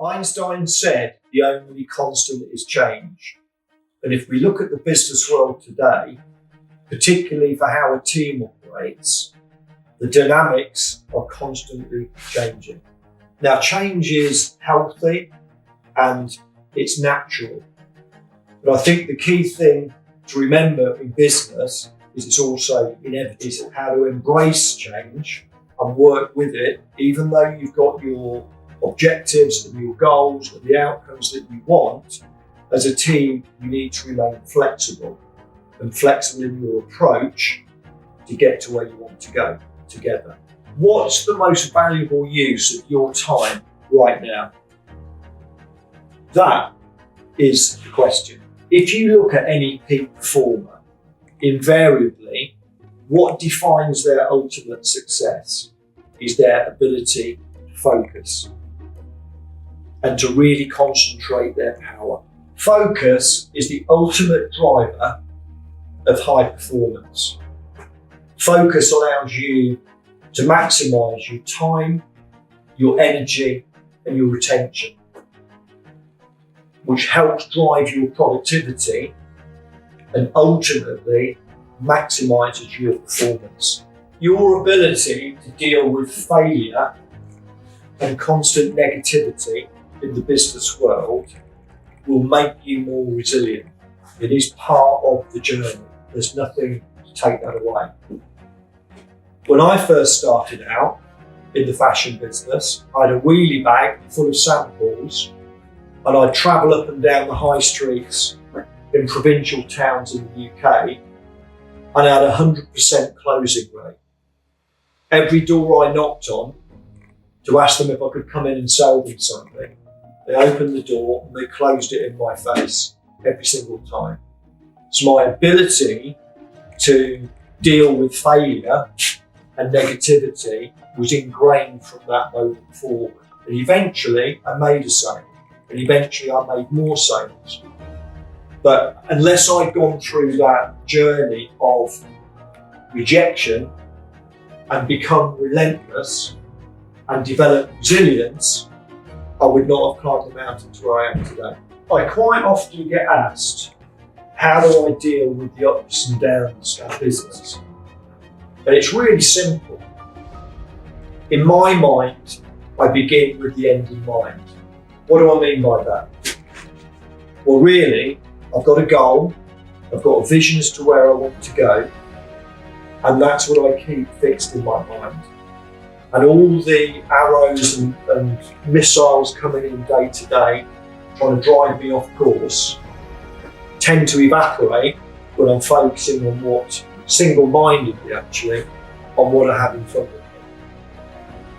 Einstein said the only constant is change. And if we look at the business world today, particularly for how a team operates, the dynamics are constantly changing. Now, change is healthy and it's natural. But I think the key thing to remember in business is it's also inevitable. How to embrace change and work with it, even though you've got your objectives and your goals and the outcomes that you want. As a team, you need to remain flexible and flexible in your approach to get to where you want to go together. What's the most valuable use of your time right now? That is the question. If you look at any peak performer, invariably, what defines their ultimate success is their ability to focus and to really concentrate their power. Focus is the ultimate driver of high performance. Focus allows you to maximize your time, your energy, and your retention, which helps drive your productivity and ultimately maximizes your performance. Your ability to deal with failure and constant negativity in the business world will make you more resilient. It is part of the journey. There's nothing to take that away. When I first started out in the fashion business, I had a wheelie bag full of samples and I'd travel up and down the high streets in provincial towns in the UK and I had a 100% closing rate. Every door I knocked on to ask them if I could come in and sell them something, they opened the door and they closed it in my face every single time. So my ability to deal with failure and negativity was ingrained from that moment forward. And eventually I made a sale, and eventually I made more sales. But unless I'd gone through that journey of rejection and become relentless and develop resilience, I would not have climbed the mountain to where I am today. I quite often get asked, how do I deal with the ups and downs of business? And it's really simple. In my mind, I begin with the end in mind. What do I mean by that? Well, really, I've got a goal, I've got a vision as to where I want to go, and that's what I keep fixed in my mind. And all the arrows and missiles coming in day to day, trying to drive me off course, tend to evaporate when I'm focusing on what, single-mindedly actually, on what I have in front of me.